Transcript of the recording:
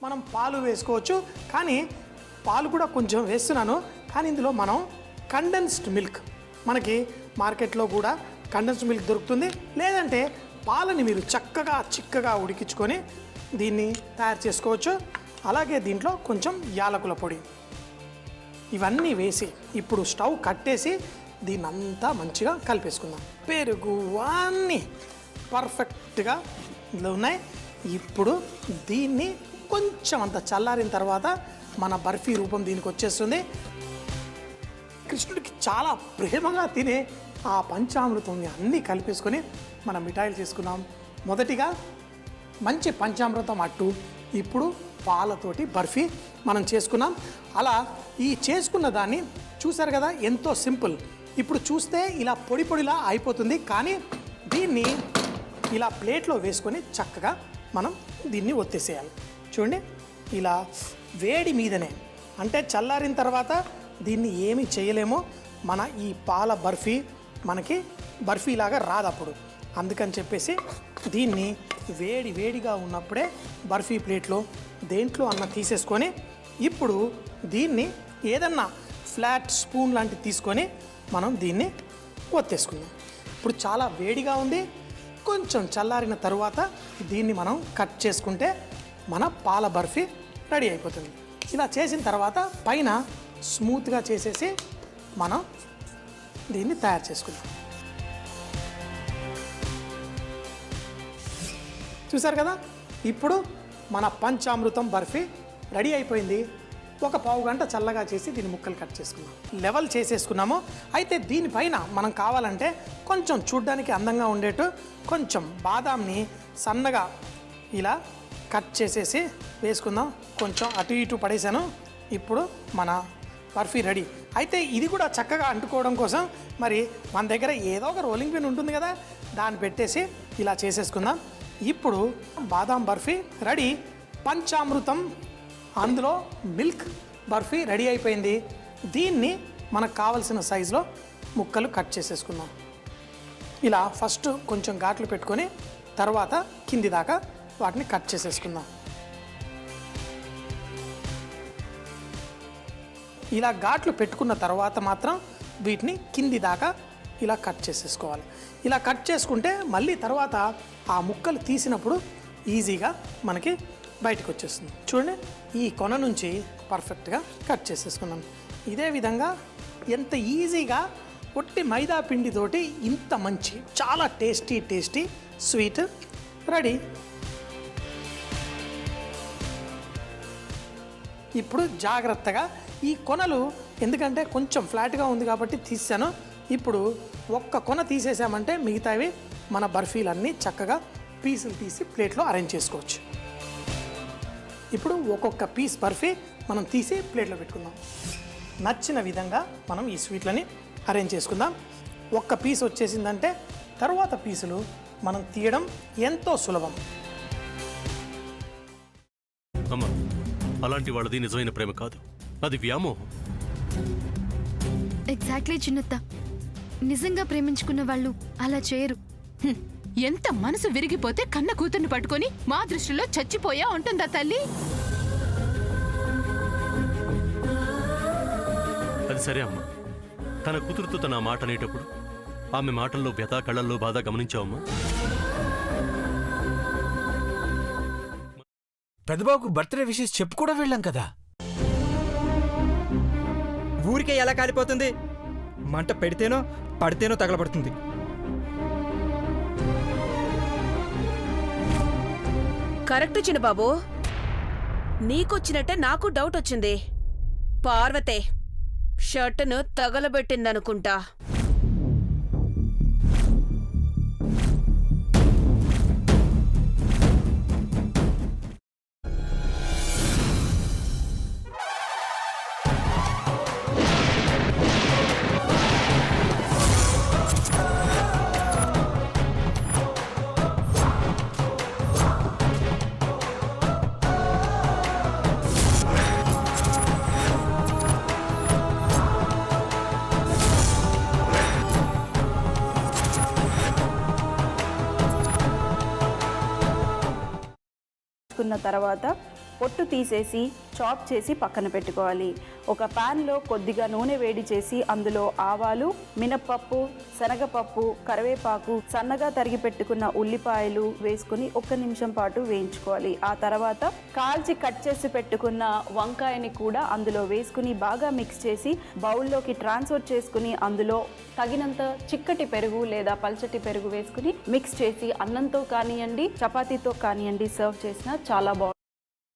మనం పాలు వేసుకోవచ్చు, కానీ పాలు కూడా కొంచెం వేస్తున్నాను. కానీ ఇందులో మనం కండెన్స్డ్ మిల్క్, మనకి మార్కెట్లో కూడా కండెన్స్డ్ మిల్క్ దొరుకుతుంది. లేదంటే పాలని మీరు చక్కగా చిక్కగా ఉడికించుకొని దీన్ని తయారు చేసుకోవచ్చు. అలాగే దీంట్లో కొంచెం యాలకుల పొడి ఇవన్నీ వేసి ఇప్పుడు స్టవ్ కట్టేసి దీన్ని అంతా మంచిగా కలిపేసుకుందాం. పెరుగు అన్నీ పర్ఫెక్ట్గా ఇందులో ఉన్నాయి. ఇప్పుడు దీన్ని కొంచెం అంత చల్లారిన తర్వాత మన బర్ఫీ రూపం దీనికి వచ్చేస్తుంది. కృష్ణుడికి చాలా ప్రేమగా తినే ఆ పంచామృతం అన్నీ కలిపేసుకొని మనం మిఠాయిలు చేసుకున్నాం. మొదటిగా మంచి పంచామృతం అట్టు, ఇప్పుడు పాలతోటి బర్ఫీ మనం చేసుకున్నాం. అలా ఈ చేసుకున్న దాన్ని చూసారు కదా, ఎంతో సింపుల్. ఇప్పుడు చూస్తే ఇలా పొడి పొడిలా అయిపోతుంది, కానీ దీన్ని ఇలా ప్లేట్లో వేసుకొని చక్కగా మనం దీన్ని ఒత్తేసేయాలి. చూడండి, ఇలా వేడి మీదనే, అంటే చల్లారిన తర్వాత దీన్ని ఏమి చేయలేమో. మన ఈ పాల బర్ఫీ మనకి బర్ఫీలాగా రాదు అప్పుడు. అందుకని చెప్పేసి దీన్ని వేడిగా ఉన్నప్పుడే బర్ఫీ ప్లేట్లో దేంట్లో అన్న తీసేసుకొని ఇప్పుడు దీన్ని ఏదన్నా ఫ్లాట్ స్పూన్ లాంటివి తీసుకొని మనం దీన్ని ఒత్తేసుకుందాం. ఇప్పుడు చాలా వేడిగా ఉంది. కొంచెం చల్లారిన తరువాత దీన్ని మనం కట్ చేసుకుంటే మన పాల బర్ఫీ రెడీ అయిపోతుంది. ఇలా చేసిన తర్వాత పైన స్మూత్గా చేసేసి మనం దీన్ని తయారు చేసుకుందాం. చూసారు కదా, ఇప్పుడు మన పంచామృతం బర్ఫీ రెడీ అయిపోయింది. ఒక పావు గంట చల్లగా చేసి దీన్ని ముక్కలు కట్ చేసుకున్నాం, లెవెల్ చేసేసుకున్నాము. అయితే దీనిపైన మనం కావాలంటే కొంచెం చూడ్డానికి అందంగా ఉండేట్టు కొంచెం బాదాంని సన్నగా ఇలా కట్ చేసేసి వేసుకుందాం. కొంచెం అటు ఇటు పడేసాను. ఇప్పుడు మన బర్ఫీ రెడీ. అయితే ఇది కూడా చక్కగా అంటుకోవడం కోసం మరి మన దగ్గర ఏదో ఒక రోలింగ్ పిన్ ఉంటుంది కదా, దాన్ని పెట్టేసి ఇలా చేసేసుకుందాం. ఇప్పుడు బాదాం బర్ఫీ రెడీ. పంచామృతం అందులో మిల్క్ బర్ఫీ రెడీ అయిపోయింది. దీన్ని మనకు కావలసిన సైజులో ముక్కలు కట్ చేసేసుకుందాం. ఇలా ఫస్ట్ కొంచెం ఘాట్లు పెట్టుకొని తర్వాత కింది దాకా వాటిని కట్ చేసేసుకుందాం. ఇలా ఘాట్లు పెట్టుకున్న తర్వాత మాత్రం వీటిని కింది దాకా ఇలా కట్ చేసేసుకోవాలి. ఇలా కట్ చేసుకుంటే మళ్ళీ తర్వాత ఆ ముక్కలు తీసినప్పుడు ఈజీగా మనకి బయటకు వచ్చేస్తుంది. చూడండి, ఈ కొన నుంచి పర్ఫెక్ట్గా కట్ చేసేసుకున్నాం. ఇదే విధంగా ఎంత ఈజీగా ఒట్టి మైదా పిండితోటి ఇంత మంచి చాలా టేస్టీ స్వీట్ రెడీ. ఇప్పుడు జాగ్రత్తగా ఈ కొనలు, ఎందుకంటే కొంచెం ఫ్లాట్గా ఉంది కాబట్టి తీసాను. ఇప్పుడు ఒక్క కొన తీసేసామంటే మిగతావి మన బర్ఫీలన్నీ చక్కగా పీసులు తీసి ప్లేట్లో అరేంజ్ చేసుకోవచ్చు. ఇప్పుడు ఒక్కొక్క పీస్ బర్ఫీ మనం తీసి ప్లేట్లో పెట్టుకుందాం. నచ్చిన విధంగా మనం ఈ స్వీట్లని అరేంజ్ చేసుకుందాం. ఒక్క పీస్ వచ్చేసిందంటే తర్వాత పీసులు మనం తీయడం ఎంతో సులభం. అమ్మా, అలాంటి వాళ్ళది నిజమైన ప్రేమ కాదు, అది వ్యామోహం. ఎగ్జాక్ట్లీ చిన్నత్త, నిజంగా ప్రేమించుకున్న వాళ్ళు అలా చేయరు. ఎంత మనసు విరిగిపోతే కన్న కూతుర్ని పట్టుకొని మా దృష్టిలో చచ్చిపోయా ఉంటుందా తల్లి? అది సరే అమ్మా, తన కూతురుతో తన మాట అనేటప్పుడు ఆమె మాటల్లో వ్యథ, కళ్ళల్లో బాధ గమనించావమ్మా? పెద్దబాబుకు బర్త్డే విషెస్ చెప్పు కూడా వెళ్ళాం కదా. ఊరికే ఎలా కాలిపోతుంది? మంట పెడితేనో పడితేనో తగలబడుతుంది. కరెక్ట్ చిన్నబాబు, నీకొచ్చినట్టే నాకు డౌట్ వచ్చింది. పార్వతే షర్టును తగలబెట్టిందనుకుంటా. కున్న తర్వాత పొట్టు తీసేసి చాప్ చేసి పక్కన పెట్టుకోవాలి. ఒక ప్యాన్లో కొద్దిగా నూనె వేడి చేసి అందులో ఆవాలు, మినప్పప్పు, శనగపప్పు, కరివేపాకు, సన్నగా తరిగి పెట్టుకున్న ఉల్లిపాయలు వేసుకుని 1 నిమిషం పాటు వేయించుకోవాలి. ఆ తర్వాత కాల్చి కట్ చేసి పెట్టుకున్న వంకాయని కూడా అందులో వేసుకుని బాగా మిక్స్ చేసి బౌల్లోకి ట్రాన్స్ఫర్ చేసుకుని అందులో తగినంత చిక్కటి పెరుగు లేదా పల్చటి పెరుగు వేసుకుని మిక్స్ చేసి అన్నంతో కానివ్వండి, చపాతీతో కానివ్వండి సర్వ్ చేసినా చాలా బాగుంటుంది.